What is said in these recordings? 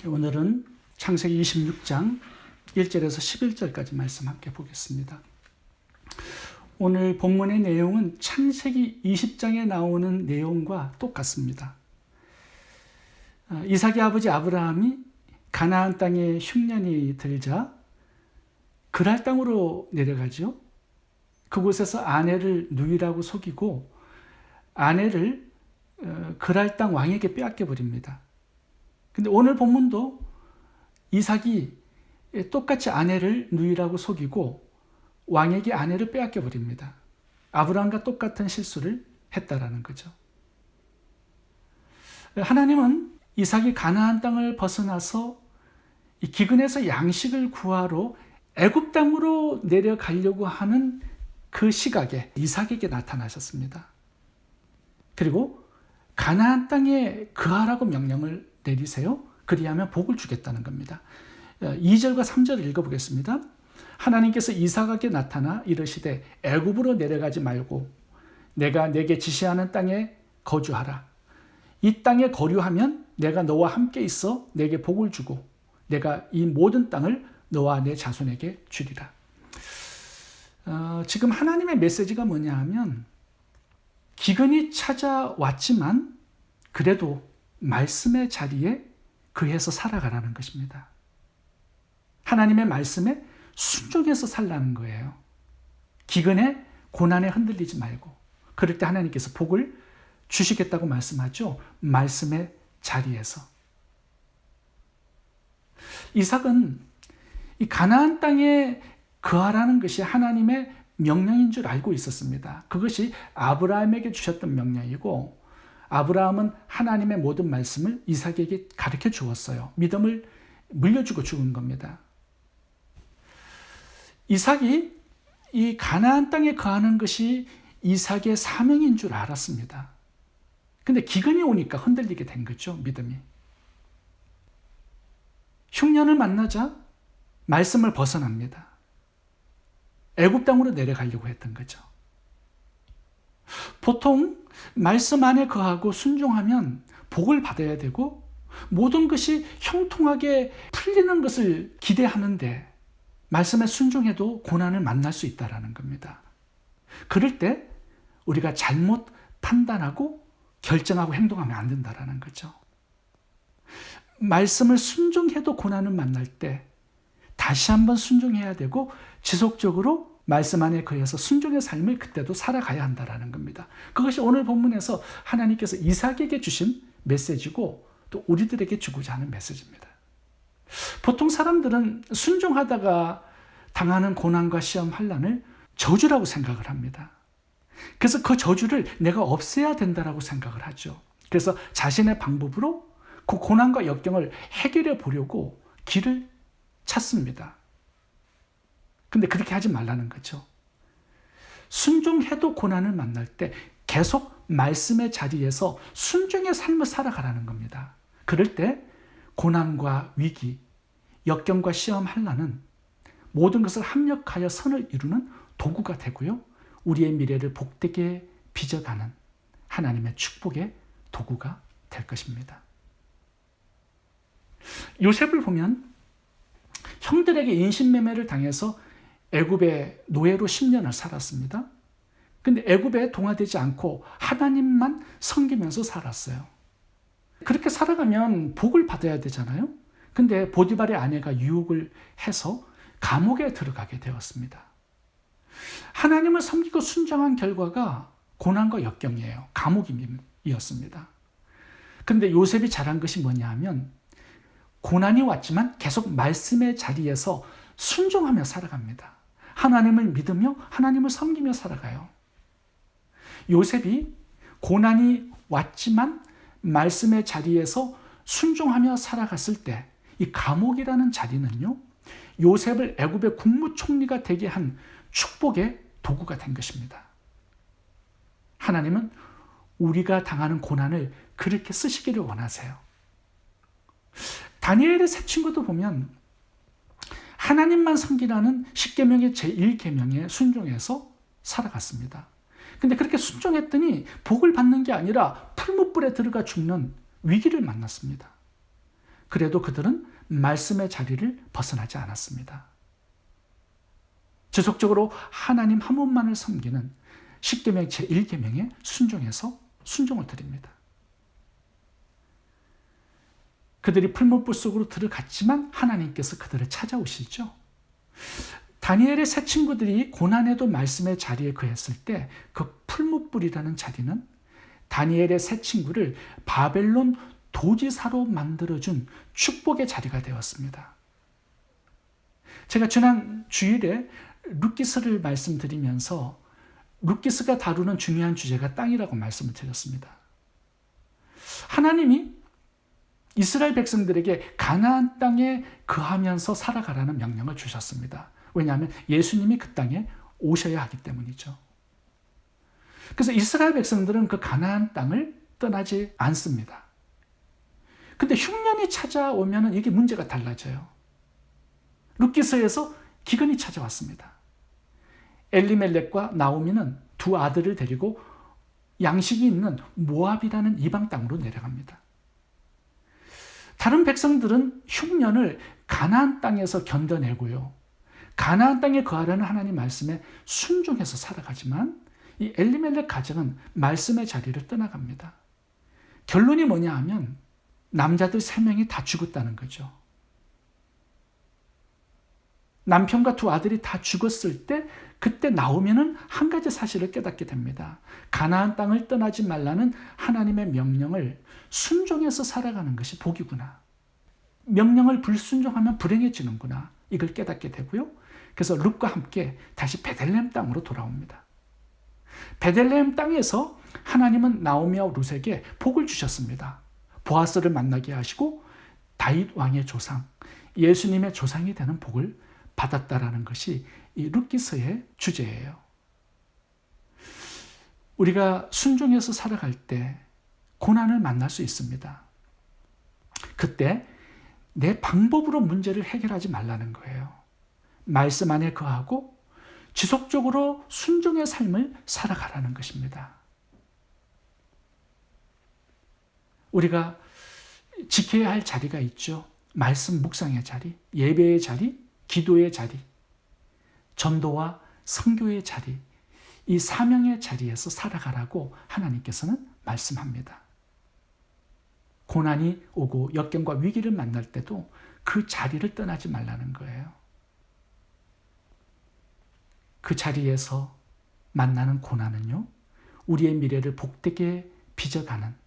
오늘은 창세기 26장 1절에서 11절까지 말씀 함께 보겠습니다. 오늘 본문의 내용은 창세기 20장에 나오는 내용과 똑같습니다. 이삭의 아버지 아브라함이 가나안 땅에 흉년이 들자 그랄 땅으로 내려가죠. 그곳에서 아내를 누이라고 속이고 아내를 그랄 땅 왕에게 빼앗겨 버립니다. 근데 오늘 본문도 이삭이 똑같이 아내를 누이라고 속이고 왕에게 아내를 빼앗겨 버립니다. 아브라함과 똑같은 실수를 했다라는 거죠. 하나님은 이삭이 가나안 땅을 벗어나서 이 기근에서 양식을 구하러 애굽 땅으로 내려가려고 하는 그 시각에 이삭에게 나타나셨습니다. 그리고 가나안 땅에 거하라고 명령을 내리세요. 그리하면 복을 주겠다는 겁니다. 2절과 3절을 읽어보겠습니다. 하나님께서 이삭에게 나타나 이르시되 애굽으로 내려가지 말고 내가 내게 지시하는 땅에 거주하라. 이 땅에 거류하면 내가 너와 함께 있어 내게 복을 주고 내가 이 모든 땅을 너와 내 자손에게 주리라. 지금 하나님의 메시지가 뭐냐 하면 기근이 찾아왔지만 그래도 말씀의 자리에 거해서 살아가라는 것입니다. 하나님의 말씀에 순종해서 살라는 거예요. 기근에 고난에 흔들리지 말고 그럴 때 하나님께서 복을 주시겠다고 말씀하죠. 말씀의 자리에서. 이삭은 이 가나안 땅에 거하라는 것이 하나님의 명령인 줄 알고 있었습니다. 그것이 아브라함에게 주셨던 명령이고 아브라함은 하나님의 모든 말씀을 이삭에게 가르쳐 주었어요. 믿음을 물려주고 죽은 겁니다. 이삭이 이 가나안 땅에 거하는 것이 이삭의 사명인 줄 알았습니다. 근데 기근이 오니까 흔들리게 된 거죠, 믿음이. 흉년을 만나자 말씀을 벗어납니다. 애굽 땅으로 내려가려고 했던 거죠. 보통 말씀 안에 거하고 순종하면 복을 받아야 되고 모든 것이 형통하게 풀리는 것을 기대하는데 말씀에 순종해도 고난을 만날 수 있다는 겁니다. 그럴 때 우리가 잘못 판단하고 결정하고 행동하면 안 된다는 거죠. 말씀을 순종해도 고난을 만날 때 다시 한번 순종해야 되고 지속적으로 말씀 안에 거해서 순종의 삶을 그때도 살아가야 한다는 겁니다. 그것이 오늘 본문에서 하나님께서 이삭에게 주신 메시지고 또 우리들에게 주고자 하는 메시지입니다. 보통 사람들은 순종하다가 당하는 고난과 시험, 환난을 저주라고 생각을 합니다. 그래서 그 저주를 내가 없애야 된다고 생각을 하죠. 그래서 자신의 방법으로 그 고난과 역경을 해결해 보려고 길을 찾습니다. 근데 그렇게 하지 말라는 거죠. 순종해도 고난을 만날 때 계속 말씀의 자리에서 순종의 삶을 살아가라는 겁니다. 그럴 때 고난과 위기, 역경과 시험, 환난은 모든 것을 합력하여 선을 이루는 도구가 되고요. 우리의 미래를 복되게 빚어가는 하나님의 축복의 도구가 될 것입니다. 요셉을 보면 형들에게 인신매매를 당해서 애굽의 노예로 10년을 살았습니다. 근데 애굽에 동화되지 않고 하나님만 섬기면서 살았어요. 그렇게 살아가면 복을 받아야 되잖아요. 근데 보디발의 아내가 유혹을 해서 감옥에 들어가게 되었습니다. 하나님을 섬기고 순종한 결과가 고난과 역경이에요. 감옥이었습니다. 근데 요셉이 잘한 것이 뭐냐 하면 고난이 왔지만 계속 말씀의 자리에서 순종하며 살아갑니다. 하나님을 믿으며 하나님을 섬기며 살아가요. 요셉이 고난이 왔지만 말씀의 자리에서 순종하며 살아갔을 때 이 감옥이라는 자리는요, 요셉을 애굽의 국무총리가 되게 한 축복의 도구가 된 것입니다. 하나님은 우리가 당하는 고난을 그렇게 쓰시기를 원하세요. 다니엘의 세 친구도 보면 하나님만 섬기라는 10계명의 제1계명에 순종해서 살아갔습니다. 근데 그렇게 순종했더니 복을 받는 게 아니라 풀무불에 들어가 죽는 위기를 만났습니다. 그래도 그들은 말씀의 자리를 벗어나지 않았습니다. 지속적으로 하나님 한 분만을 섬기는 십계명 제1계명에 순종해서 순종을 드립니다. 그들이 풀무불 속으로 들어갔지만 하나님께서 그들을 찾아오시죠. 다니엘의 세 친구들이 고난에도 말씀의 자리에 거했을 때 그 풀무불이라는 자리는 다니엘의 세 친구를 바벨론 도지사로 만들어준 축복의 자리가 되었습니다. 제가 지난 주일에 룻기서를 말씀드리면서 룻기서가 다루는 중요한 주제가 땅이라고 말씀을 드렸습니다. 하나님이 이스라엘 백성들에게 가나안 땅에 거하면서 살아가라는 명령을 주셨습니다. 왜냐하면 예수님이 그 땅에 오셔야 하기 때문이죠. 그래서 이스라엘 백성들은 그 가나안 땅을 떠나지 않습니다. 근데 흉년이 찾아오면 이게 문제가 달라져요. 룻기서에서 기근이 찾아왔습니다. 엘리멜렉과 나오미는 두 아들을 데리고 양식이 있는 모압이라는 이방 땅으로 내려갑니다. 다른 백성들은 흉년을 가나안 땅에서 견뎌내고요. 가나안 땅에 거하라는 하나님 말씀에 순종해서 살아가지만 이 엘리멜렉 가정은 말씀의 자리를 떠나갑니다. 결론이 뭐냐 하면 남자들 3명이 다 죽었다는 거죠. 남편과 두 아들이 다 죽었을 때 그때 나오면은 한 가지 사실을 깨닫게 됩니다. 가나안 땅을 떠나지 말라는 하나님의 명령을 순종해서 살아가는 것이 복이구나. 명령을 불순종하면 불행해지는구나. 이걸 깨닫게 되고요. 그래서 룻과 함께 다시 베들레헴 땅으로 돌아옵니다. 베들레헴 땅에서 하나님은 나오미와 룻에게 복을 주셨습니다. 보아스를 만나게 하시고 다윗 왕의 조상, 예수님의 조상이 되는 복을 받았다라는 것이 이 룻기서의 주제예요. 우리가 순종해서 살아갈 때 고난을 만날 수 있습니다. 그때 내 방법으로 문제를 해결하지 말라는 거예요. 말씀 안에 거하고 지속적으로 순종의 삶을 살아가라는 것입니다. 우리가 지켜야 할 자리가 있죠. 말씀 묵상의 자리, 예배의 자리, 기도의 자리, 전도와 선교의 자리, 이 사명의 자리에서 살아가라고 하나님께서는 말씀합니다. 고난이 오고 역경과 위기를 만날 때도 그 자리를 떠나지 말라는 거예요. 그 자리에서 만나는 고난은요, 우리의 미래를 복되게 빚어가는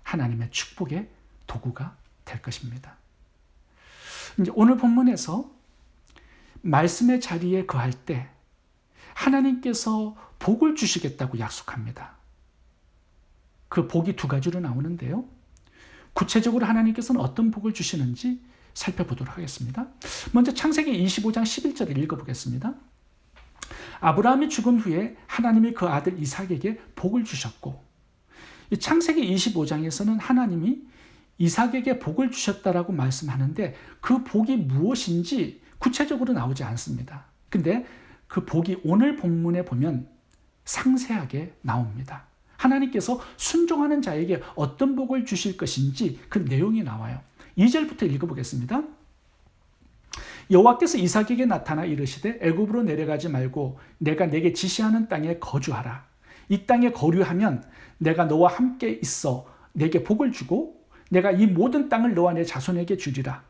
하나님의 축복의 도구가 될 것입니다. 이제 오늘 본문에서 말씀의 자리에 거할 때 하나님께서 복을 주시겠다고 약속합니다. 그 복이 두 가지로 나오는데요. 구체적으로 하나님께서는 어떤 복을 주시는지 살펴보도록 하겠습니다. 먼저 창세기 25장 11절을 읽어보겠습니다. 아브라함이 죽은 후에 하나님이 그 아들 이삭에게 복을 주셨고, 창세기 25장에서는 하나님이 이삭에게 복을 주셨다라고 말씀하는데 그 복이 무엇인지 구체적으로 나오지 않습니다. 근데 그 복이 오늘 본문에 보면 상세하게 나옵니다. 하나님께서 순종하는 자에게 어떤 복을 주실 것인지 그 내용이 나와요. 2절부터 읽어보겠습니다. 여호와께서 이삭에게 나타나 이르시되 애굽으로 내려가지 말고 내가 내게 지시하는 땅에 거주하라. 이 땅에 거류하면 내가 너와 함께 있어 내게 복을 주고 내가 이 모든 땅을 너와 내 자손에게 주리라.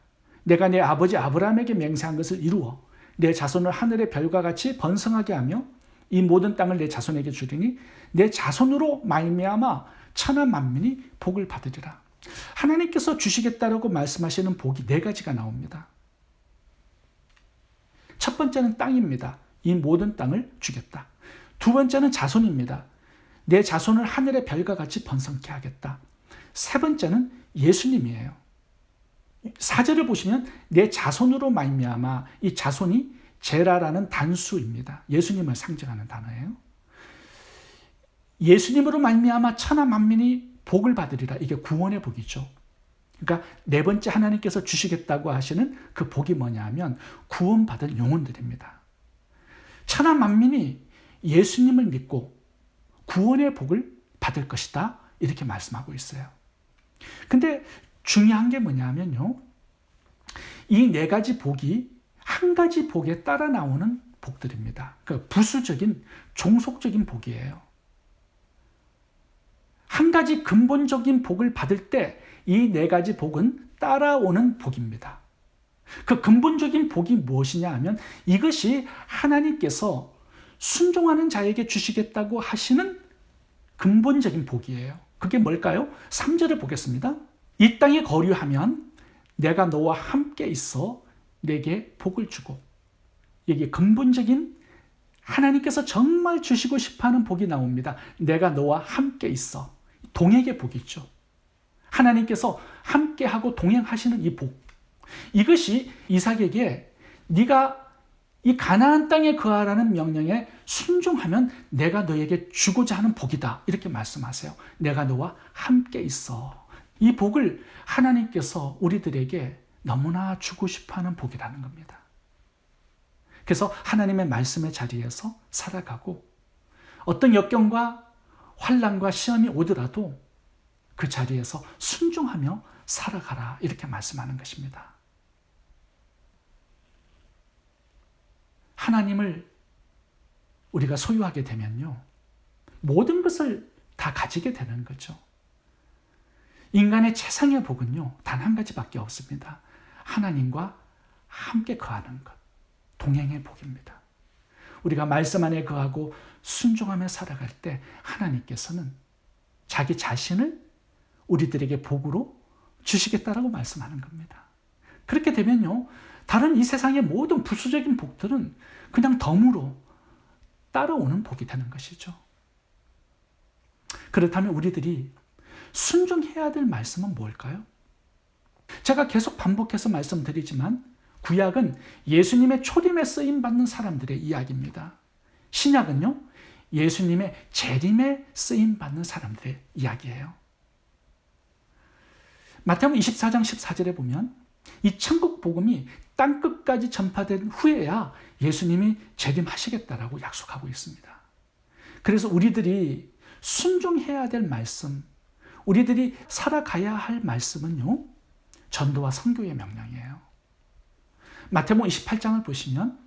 내가 내 아버지 아브라함에게 맹세한 것을 이루어 내 자손을 하늘의 별과 같이 번성하게 하며 이 모든 땅을 내 자손에게 주리니 내 자손으로 말미암아 천하 만민이 복을 받으리라. 하나님께서 주시겠다라고 말씀하시는 복이 4가지가 나옵니다. 첫 번째는 땅입니다. 이 모든 땅을 주겠다. 두 번째는 자손입니다. 내 자손을 하늘의 별과 같이 번성케 하겠다. 세 번째는 예수님이에요. 4절을 보시면 내 자손으로 말미암아, 이 자손이 제라라는 단수입니다. 예수님을 상징하는 단어예요. 예수님으로 말미암아 천하 만민이 복을 받으리라. 이게 구원의 복이죠. 그러니까 4번째 하나님께서 주시겠다고 하시는 그 복이 뭐냐 하면 구원받을 영혼들입니다. 천하 만민이 예수님을 믿고 구원의 복을 받을 것이다. 이렇게 말씀하고 있어요. 근데 중요한 게 뭐냐 하면요, 이 네 가지 복이 한 가지 복에 따라 나오는 복들입니다. 그 부수적인 종속적인 복이에요. 한 가지 근본적인 복을 받을 때 이 네 가지 복은 따라오는 복입니다. 그 근본적인 복이 무엇이냐 하면 이것이 하나님께서 순종하는 자에게 주시겠다고 하시는 근본적인 복이에요. 그게 뭘까요? 3절을 보겠습니다. 이 땅에 거류하면 내가 너와 함께 있어 내게 복을 주고, 이게 근본적인 하나님께서 정말 주시고 싶어하는 복이 나옵니다. 내가 너와 함께 있어. 동행의 복이죠. 하나님께서 함께하고 동행하시는 이 복, 이것이 이삭에게 네가 이 가나안 땅에 거하라는 명령에 순종하면 내가 너에게 주고자 하는 복이다, 이렇게 말씀하세요. 내가 너와 함께 있어. 이 복을 하나님께서 우리들에게 너무나 주고 싶어하는 복이라는 겁니다. 그래서 하나님의 말씀의 자리에서 살아가고 어떤 역경과 환난과 시험이 오더라도 그 자리에서 순종하며 살아가라, 이렇게 말씀하는 것입니다. 하나님을 우리가 소유하게 되면요, 모든 것을 다 가지게 되는 거죠. 인간의 최상의 복은요, 단 한 가지밖에 없습니다. 하나님과 함께 거하는 것, 동행의 복입니다. 우리가 말씀 안에 거하고 순종하며 살아갈 때 하나님께서는 자기 자신을 우리들에게 복으로 주시겠다라고 말씀하는 겁니다. 그렇게 되면요, 다른 이 세상의 모든 부수적인 복들은 그냥 덤으로 따라오는 복이 되는 것이죠. 그렇다면 우리들이 순종해야 될 말씀은 뭘까요? 제가 계속 반복해서 말씀드리지만 구약은 예수님의 초림에 쓰임받는 사람들의 이야기입니다. 신약은요, 예수님의 재림에 쓰임받는 사람들의 이야기예요. 마태복음 24장 14절에 보면 이 천국 복음이 땅끝까지 전파된 후에야 예수님이 재림하시겠다라고 약속하고 있습니다. 그래서 우리들이 순종해야 될 말씀, 우리들이 살아가야 할 말씀은요, 전도와 선교의 명령이에요. 마태복음 28장을 보시면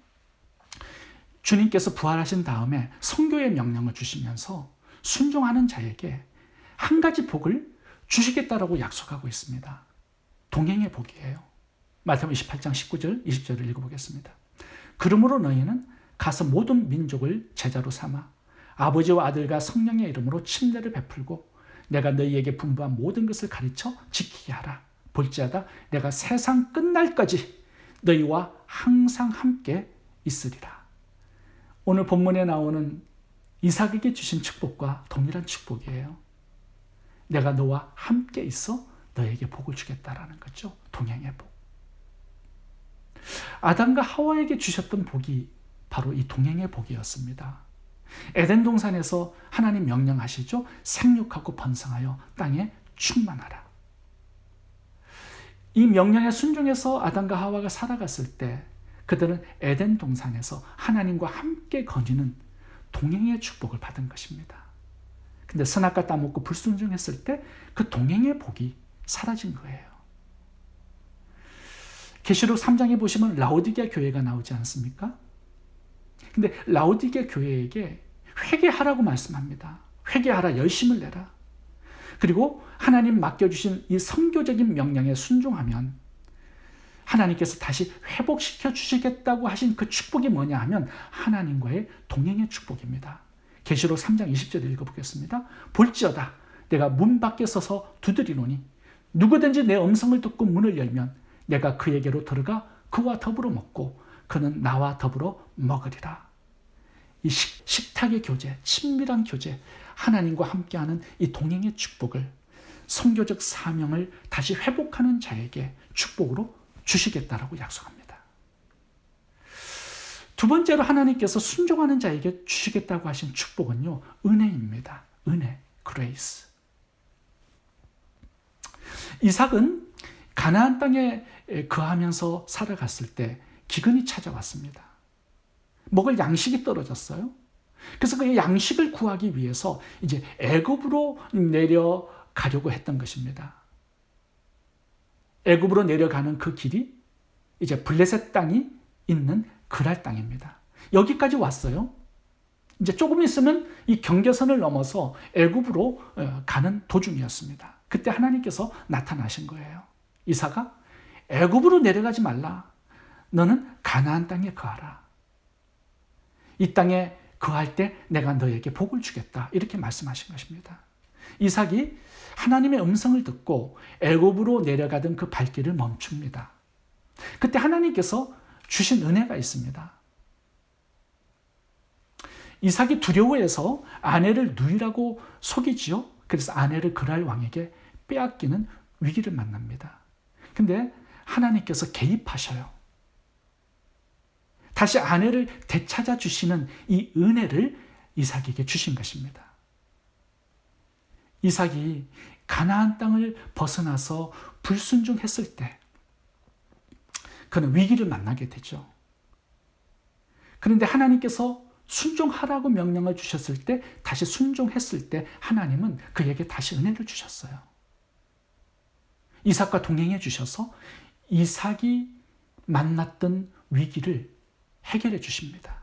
주님께서 부활하신 다음에 선교의 명령을 주시면서 순종하는 자에게 한 가지 복을 주시겠다라고 약속하고 있습니다. 동행의 복이에요. 마태복음 28장 19절, 20절을 읽어보겠습니다. 그러므로 너희는 가서 모든 민족을 제자로 삼아 아버지와 아들과 성령의 이름으로 침례를 베풀고 내가 너희에게 분부한 모든 것을 가르쳐 지키게 하라. 볼지어다 내가 세상 끝날까지 너희와 항상 함께 있으리라. 오늘 본문에 나오는 이삭에게 주신 축복과 동일한 축복이에요. 내가 너와 함께 있어 너에게 복을 주겠다라는 거죠. 동행의 복. 아담과 하와에게 주셨던 복이 바로 이 동행의 복이었습니다. 에덴 동산에서 하나님 명령하시죠. 생육하고 번성하여 땅에 충만하라. 이 명령에 순종해서 아담과 하와가 살아갔을 때 그들은 에덴 동산에서 하나님과 함께 거니는 동행의 축복을 받은 것입니다. 근데 선악과 따먹고 불순종했을 때 그 동행의 복이 사라진 거예요. 계시록 3장에 보시면 라오디게아 교회가 나오지 않습니까? 근데 라오디게아 교회에게 회개하라고 말씀합니다. 회개하라, 열심을 내라. 그리고 하나님 맡겨주신 이 선교적인 명령에 순종하면 하나님께서 다시 회복시켜 주시겠다고 하신 그 축복이 뭐냐 하면 하나님과의 동행의 축복입니다. 계시록 3장 20절 읽어보겠습니다. 볼지어다 내가 문 밖에 서서 두드리노니 누구든지 내 음성을 듣고 문을 열면 내가 그에게로 들어가 그와 더불어 먹고 그는 나와 더불어 먹으리라. 이 식탁의 교제, 친밀한 교제, 하나님과 함께하는 이 동행의 축복을, 선교적 사명을 다시 회복하는 자에게 축복으로 주시겠다라고 약속합니다. 두 번째로 하나님께서 순종하는 자에게 주시겠다고 하신 축복은요, 은혜입니다. 은혜, 그레이스. 이삭은 가나안 땅에 거하면서 살아갔을 때 기근이 찾아왔습니다. 먹을 양식이 떨어졌어요. 그래서 그 양식을 구하기 위해서 이제 애굽으로 내려가려고 했던 것입니다. 애굽으로 내려가는 그 길이 이제 블레셋 땅이 있는 그랄 땅입니다. 여기까지 왔어요. 이제 조금 있으면 이 경계선을 넘어서 애굽으로 가는 도중이었습니다. 그때 하나님께서 나타나신 거예요. 이삭아, 애굽으로 내려가지 말라. 너는 가나안 땅에 거하라. 이 땅에 거할 때 내가 너에게 복을 주겠다. 이렇게 말씀하신 것입니다. 이삭이 하나님의 음성을 듣고 애굽으로 내려가던 그 발길을 멈춥니다. 그때 하나님께서 주신 은혜가 있습니다. 이삭이 두려워해서 아내를 누이라고 속이지요. 그래서 아내를 그랄 왕에게 빼앗기는 위기를 만납니다. 근데 하나님께서 개입하셔요. 다시 아내를 되찾아 주시는 이 은혜를 이삭에게 주신 것입니다. 이삭이 가나안 땅을 벗어나서 불순종했을 때 그는 위기를 만나게 되죠. 그런데 하나님께서 순종하라고 명령을 주셨을 때, 다시 순종했을 때 하나님은 그에게 다시 은혜를 주셨어요. 이삭과 동행해 주셔서 이삭이 만났던 위기를 해결해 주십니다.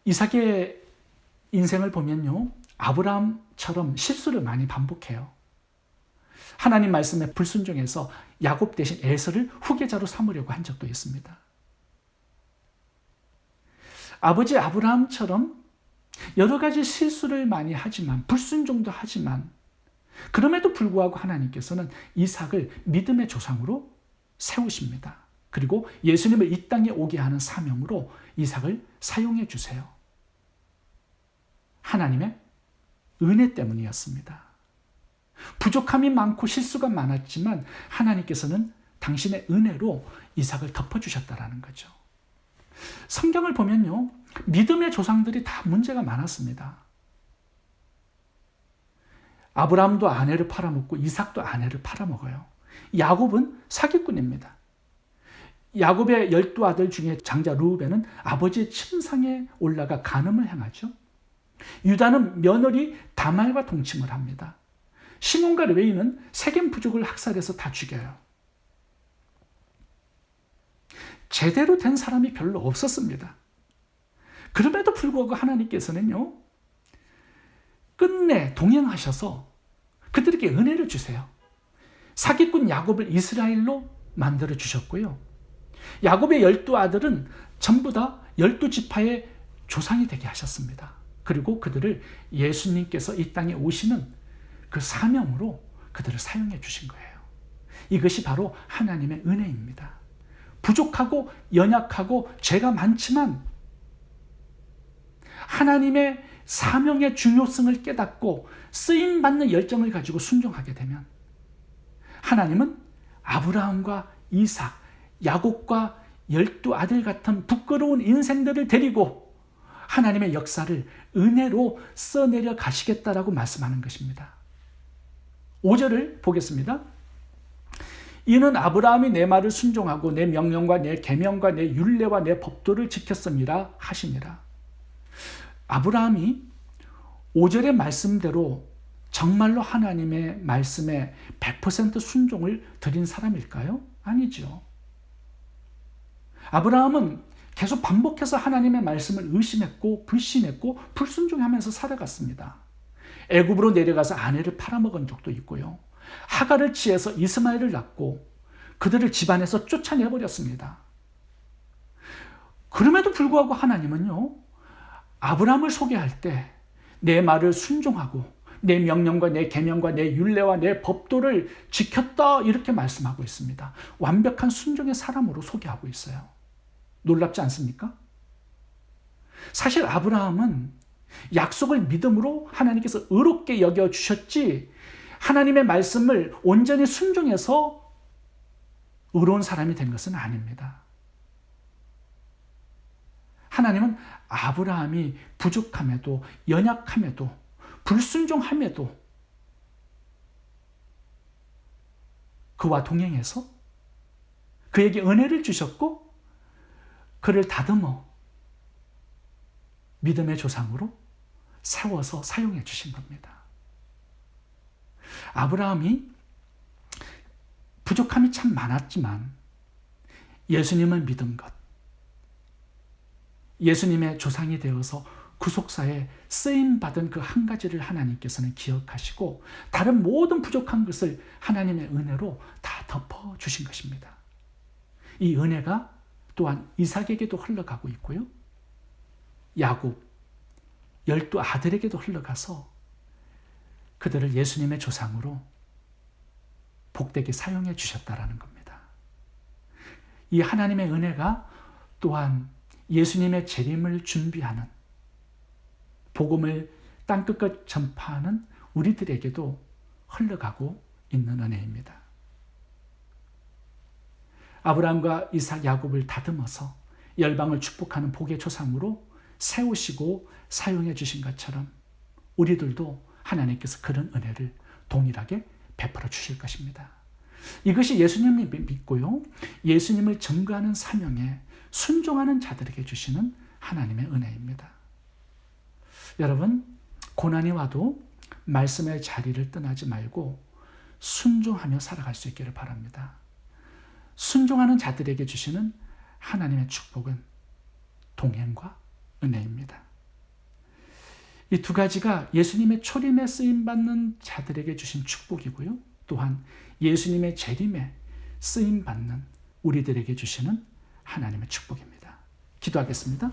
이삭의 인생을 보면요, 아브라함처럼 실수를 많이 반복해요. 하나님 말씀에 불순종해서 야곱 대신 에서를 후계자로 삼으려고 한 적도 있습니다. 아버지 아브라함처럼 여러 가지 실수를 많이 하지만, 불순종도 하지만, 그럼에도 불구하고 하나님께서는 이삭을 믿음의 조상으로 세우십니다. 그리고 예수님을 이 땅에 오게 하는 사명으로 이삭을 사용해 주세요. 하나님의 은혜 때문이었습니다. 부족함이 많고 실수가 많았지만 하나님께서는 당신의 은혜로 이삭을 덮어주셨다는 거죠. 성경을 보면요, 믿음의 조상들이 다 문제가 많았습니다. 아브라함도 아내를 팔아먹고 이삭도 아내를 팔아먹어요. 야곱은 사기꾼입니다. 야곱의 12아들 중에 장자 르우벤은 아버지의 침상에 올라가 간음을 행하죠. 유다는 며느리 다말과 동침을 합니다. 시몬과 레위는 세겜 부족을 학살해서 다 죽여요. 제대로 된 사람이 별로 없었습니다. 그럼에도 불구하고 하나님께서는요, 끝내 동행하셔서 그들에게 은혜를 주세요. 사기꾼 야곱을 이스라엘로 만들어 주셨고요. 야곱의 12아들은 전부 다 12지파의 조상이 되게 하셨습니다. 그리고 그들을 예수님께서 이 땅에 오시는 그 사명으로 그들을 사용해 주신 거예요. 이것이 바로 하나님의 은혜입니다. 부족하고 연약하고 죄가 많지만 하나님의 사명의 중요성을 깨닫고 쓰임받는 열정을 가지고 순종하게 되면 하나님은 아브라함과 이삭, 야곱과 12아들 같은 부끄러운 인생들을 데리고 하나님의 역사를 은혜로 써내려 가시겠다라고 말씀하는 것입니다. 5절을 보겠습니다. 이는 아브라함이 내 말을 순종하고 내 명령과 내 계명과 내 율례와 내 법도를 지켰음이라 하시니라. 아브라함이 5절의 말씀대로 정말로 하나님의 말씀에 100% 순종을 드린 사람일까요? 아니죠. 아브라함은 계속 반복해서 하나님의 말씀을 의심했고 불신했고 불순종하면서 살아갔습니다. 애굽으로 내려가서 아내를 팔아먹은 적도 있고요. 하갈을 취해서 이스마엘을 낳고 그들을 집안에서 쫓아내버렸습니다. 그럼에도 불구하고 하나님은요, 아브라함을 소개할 때 내 말을 순종하고 내 명령과 내 계명과 내 율례와 내 법도를 지켰다, 이렇게 말씀하고 있습니다. 완벽한 순종의 사람으로 소개하고 있어요. 놀랍지 않습니까? 사실 아브라함은 약속을 믿음으로 하나님께서 의롭게 여겨주셨지, 하나님의 말씀을 온전히 순종해서 의로운 사람이 된 것은 아닙니다. 하나님은 아브라함이 부족함에도 연약함에도 불순종함에도 그와 동행해서 그에게 은혜를 주셨고 그를 다듬어 믿음의 조상으로 세워서 사용해 주신 겁니다. 아브라함이 부족함이 참 많았지만 예수님을 믿은 것, 예수님의 조상이 되어서 구속사에 쓰임받은 그 한 가지를 하나님께서는 기억하시고 다른 모든 부족한 것을 하나님의 은혜로 다 덮어주신 것입니다. 이 은혜가 또한 이삭에게도 흘러가고 있고요. 야곱, 12아들에게도 흘러가서 그들을 예수님의 조상으로 복되게 사용해 주셨다라는 겁니다. 이 하나님의 은혜가 또한 예수님의 재림을 준비하는 복음을 땅끝까지 전파하는 우리들에게도 흘러가고 있는 은혜입니다. 아브라함과 이삭, 야곱을 다듬어서 열방을 축복하는 복의 조상으로 세우시고 사용해 주신 것처럼 우리들도 하나님께서 그런 은혜를 동일하게 베풀어 주실 것입니다. 이것이 예수님을 믿고요, 예수님을 증거하는 사명에 순종하는 자들에게 주시는 하나님의 은혜입니다. 여러분, 고난이 와도 말씀의 자리를 떠나지 말고 순종하며 살아갈 수 있기를 바랍니다. 순종하는 자들에게 주시는 하나님의 축복은 동행과 은혜입니다. 이 두 가지가 예수님의 초림에 쓰임받는 자들에게 주신 축복이고요, 또한 예수님의 재림에 쓰임받는 우리들에게 주시는 하나님의 축복입니다. 기도하겠습니다.